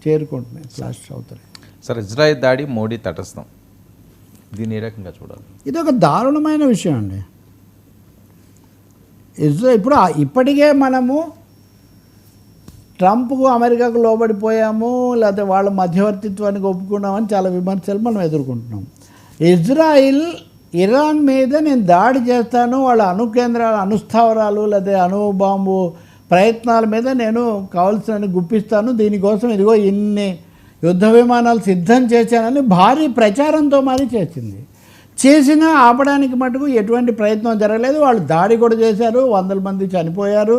చేరుకుంటున్నాయి, clash అవుతున్నాయి. Sir, Israel దాడి మోడీ తటస్థం, దీన్ని ఏ రకంగా చూడాలి? ఇది ఒక దారుణమైన విషయం అండి. ఇప్పుడు ఇప్పటికే మనము ట్రంప్కు అమెరికాకు లోబడిపోయాము, లేకపోతే వాళ్ళ మధ్యవర్తిత్వానికి ఒప్పుకున్నామని చాలా విమర్శలు మనం ఎదుర్కొంటున్నాం. ఇజ్రాయిల్ ఇరాన్ మీద నేను దాడి చేస్తాను, వాళ్ళ అణుకేంద్రాలు, అణుస్థావరాలు లేదా అణుబాంబు ప్రయత్నాల మీద నేను కావాల్సిన గుప్పిస్తాను, దీనికోసం ఇదిగో ఇన్ని యుద్ధ విమానాలు సిద్ధం చేశానని భారీ ప్రచారంతో మరీ చేసింది. చేసినా ఆపడానికి మటుకు ఎటువంటి ప్రయత్నం జరగలేదు. వాళ్ళు దాడి కూడా చేశారు, 100 మంది చనిపోయారు,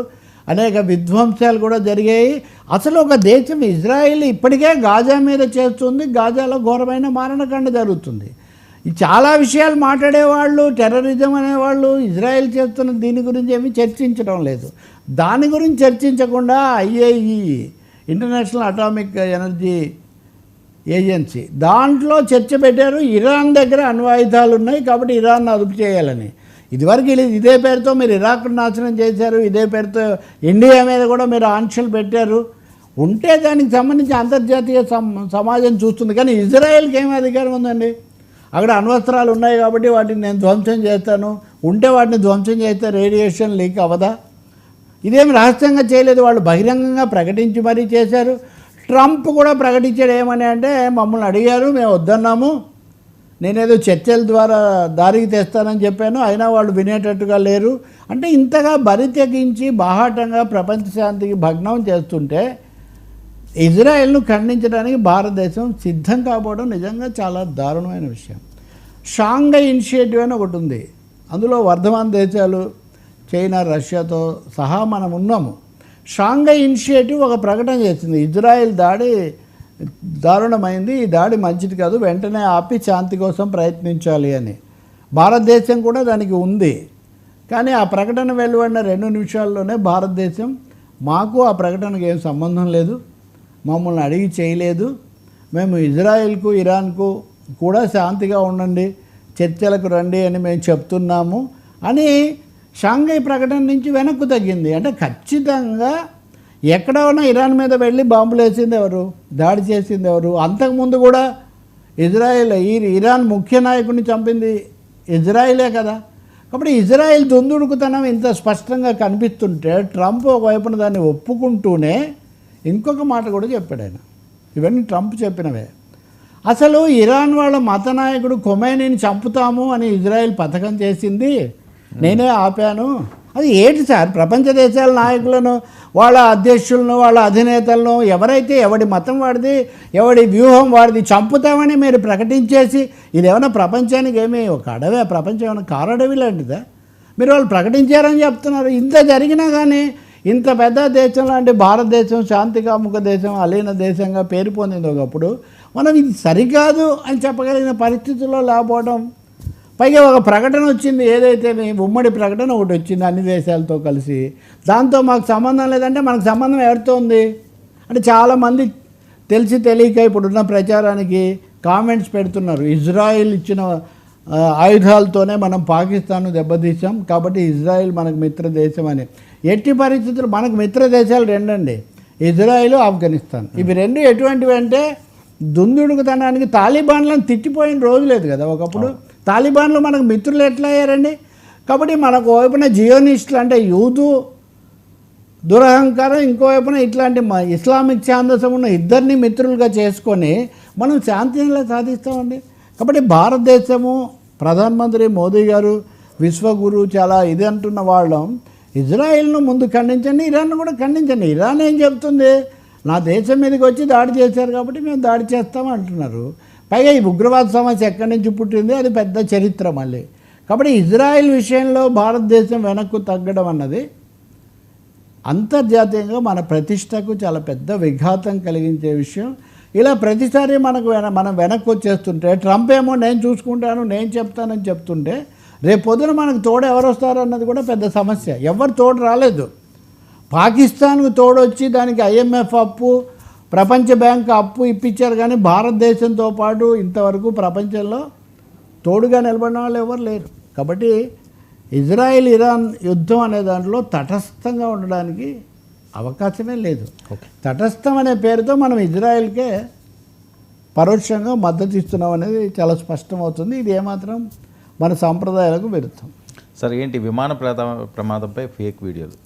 అనేక విధ్వంసాలు కూడా జరిగాయి. అసలు ఒక దేశం ఇజ్రాయిల్ ఇప్పటికే గాజా మీద చేస్తుంది, గాజాలో ఘోరమైన మారణకాండ జరుగుతుంది. చాలా విషయాలు మాట్లాడేవాళ్ళు, టెర్రరిజం అనేవాళ్ళు ఇజ్రాయెల్ చేస్తున్న దీని గురించి ఏమీ చర్చించడం లేదు. దాని గురించి చర్చించకుండా IAEA, international atomic energy agency, దాంట్లో చర్చ పెట్టారు. ఇరాన్ దగ్గర అణ్వాయుధాలు ఉన్నాయి కాబట్టి ఇరాన్ అదుపు చేయాలని. ఇదివరకు ఇదే పేరుతో మీరు ఇరాక్ను నాశనం చేశారు, ఇదే పేరుతో ఇండియా మీద కూడా మీరు ఆంక్షలు పెట్టారు. ఉంటే దానికి సంబంధించి అంతర్జాతీయ సమాజం చూస్తుంది. కానీ ఇజ్రాయెల్కి ఏమి అధికారం ఉందండి? అక్కడ అణ్వస్త్రాలు ఉన్నాయి కాబట్టి వాటిని నేను ధ్వంసం చేస్తాను, ఉంటే వాటిని ధ్వంసం చేస్తే రేడియేషన్ లీక్ అవ్వదా? ఇదేమి రహస్యంగా చేయలేదు, వాళ్ళు బహిరంగంగా ప్రకటించి మరీ చేశారు. ట్రంప్ కూడా ప్రకటించాడు ఏమని అంటే, మమ్మల్ని అడిగారు, మేము వద్దన్నాము, నేనేదో చర్చల ద్వారా దారికి తెస్తానని చెప్పాను, అయినా వాళ్ళు వినేటట్టుగా లేరు. అంటే ఇంతగా బరి తెగించి బాహాటంగా ప్రపంచ శాంతికి భగ్నం చేస్తుంటే ఇజ్రాయెల్ను ఖండించడానికి భారతదేశం సిద్ధం కాబోవడం నిజంగా చాలా దారుణమైన విషయం. షాంఘై ఇనిషియేటివ్ అని ఒకటి ఉంది, అందులో వర్ధమాన దేశాలు చైనా, రష్యాతో సహా మనం ఉన్నాము. షాంఘై ఇనిషియేటివ్ ఒక ప్రకటన చేసింది, ఇజ్రాయెల్ దాడి దారుణమైంది, ఈ దాడి మంచిది కాదు, వెంటనే ఆపి శాంతి కోసం ప్రయత్నించాలి అని. భారతదేశం కూడా దానికి ఉంది. కానీ ఆ ప్రకటన వెలువడిన 2 నిమిషాల్లోనే భారతదేశం, మాకు ఆ ప్రకటనకు ఏం సంబంధం లేదు, మమ్మల్ని అడిగి చేయలేదు, మేము ఇజ్రాయెల్కు ఇరాన్కు కూడా శాంతిగా ఉండండి, చర్చలకు రండి అని మేము చెప్తున్నాము అని షాంఘై ప్రకటన నుంచి వెనక్కు తగ్గింది. అంటే ఖచ్చితంగా ఎక్కడ ఉన్నా ఇరాన్ మీద వెళ్ళి బాంబులు వేసింది ఎవరు, దాడి చేసింది ఎవరు? అంతకుముందు కూడా ఇరాన్ ముఖ్య నాయకుడిని చంపింది ఇజ్రాయిలే కదా. కాబట్టి ఇజ్రాయిల్ దుందుడుకుతనం ఇంత స్పష్టంగా కనిపిస్తుంటే ట్రంప్ ఒకవైపున దాన్ని ఒప్పుకుంటూనే ఇంకొక మాట కూడా చెప్పాడు ఆయన. ఇవన్నీ ట్రంప్ చెప్పినవే. అసలు ఇరాన్ వాళ్ళ మత నాయకుడు ఖొమైనీని చంపుతాము అని ఇజ్రాయెల్ పథకం చేసింది, నేనే ఆపాను. అది ఏంటి సార్? ప్రపంచ దేశాల నాయకులను, వాళ్ళ అధ్యక్షులను, వాళ్ళ అధినేతలను, ఎవరైతే ఎవడి మతం వాడిది, ఎవడి వ్యూహం వాడిది చంపుతామని మీరు ప్రకటించేసి, ఇదేమైనా ప్రపంచానికి ఏమీ ఒక అడవే? ప్రపంచం ఏమైనా కారడవి లాంటిదా? మీరు వాళ్ళు ప్రకటించారని చెప్తున్నారు. ఇంత జరిగినా కానీ ఇంత పెద్ద దేశం లాంటి భారతదేశం శాంతికాముఖ దేశం, అలీన దేశంగా పేరు పొందింది ఒకప్పుడు. మనం ఇది సరికాదు అని చెప్పగలిగిన పరిస్థితుల్లో లేకపోవడం, పైగా ఒక ప్రకటన వచ్చింది, ఏదైతే ఉమ్మడి ప్రకటన ఒకటి వచ్చింది అన్ని దేశాలతో కలిసి, దాంతో మాకు సంబంధం లేదంటే మనకు సంబంధం ఎవరితో ఉంది అంటే చాలామంది తెలిసి తెలియక ఇప్పుడున్న ప్రచారానికి కామెంట్స్ పెడుతున్నారు. ఇజ్రాయిల్ ఇచ్చిన ఆయుధాలతోనే మనం పాకిస్తాన్ను దెబ్బతీసాం కాబట్టి ఇజ్రాయిల్ మనకు మిత్ర దేశం అని. ఎట్టి పరిస్థితులు మనకు మిత్ర దేశాలు 2 అండి, ఇజ్రాయిల్, ఆఫ్ఘనిస్తాన్. ఇవి 2 ఎటువంటివి అంటే దుందుడుకుతనానికి తాలిబాన్లను తిట్టిపోయిన రోజు లేదు కదా ఒకప్పుడు. తాలిబాన్లు మనకు మిత్రులు ఎట్లా అయ్యారండి? కాబట్టి మనకు వైపున జియోనిస్టులు అంటే యూదు దురహంకారం, ఇంకోవైపున ఇట్లాంటి ఇస్లామిక్ ఛాందసం ఉన్న ఇద్దరిని మిత్రులుగా చేసుకొని మనం శాంతిని సాధిస్తామండి. కాబట్టి భారతదేశము, ప్రధానమంత్రి మోదీ గారు, విశ్వగురు చాలా ఇది అంటున్న వాళ్ళం, ఇజ్రాయిల్ను ముందు ఖండించండి, ఇరాన్ను కూడా ఖండించండి. ఇరాన్ ఏం చెప్తుంది? నా దేశం మీదకి వచ్చి దాడి చేశారు కాబట్టి మేము దాడి చేస్తాము అంటున్నారు. పైగా ఈ ఉగ్రవాద సమస్య ఎక్కడి నుంచి పుట్టింది, అది పెద్ద చరిత్ర మళ్ళీ. కాబట్టి ఇజ్రాయిల్ విషయంలో భారతదేశం వెనక్కు తగ్గడం అన్నది అంతర్జాతీయంగా మన ప్రతిష్టకు చాలా పెద్ద విఘాతం కలిగించే విషయం. ఇలా ప్రతిసారి మనం వెనక్కి వచ్చేస్తుంటే, ట్రంప్ ఏమో నేను చూసుకుంటాను, నేను చెప్తానని చెప్తుంటే, రేపు పొద్దున మనకు తోడు ఎవరు వస్తారు అన్నది కూడా పెద్ద సమస్య. ఎవరు తోడు రాలేదు. పాకిస్తాన్కు తోడొచ్చి దానికి IMF అప్పు, ప్రపంచ బ్యాంక్ అప్పు ఇప్పించారు, కానీ భారతదేశంతో పాటు ఇంతవరకు ప్రపంచంలో తోడుగా నిలబడిన వాళ్ళు ఎవరు లేరు. కాబట్టి ఇజ్రాయిల్ ఇరాన్ యుద్ధం అనే దాంట్లో తటస్థంగా ఉండడానికి అవకాశమే లేదు. ఓకే. తటస్థం అనే పేరుతో మనం ఇజ్రాయెల్కే పరోక్షంగా మద్దతు ఇస్తున్నాం అనేది చాలా స్పష్టమవుతుంది. ఇది ఏమాత్రం మన సాంప్రదాయాలకు విరుద్ధం. సార్ ఏంటి విమాన ప్రమాదంపై ఫేక్ వీడియోలు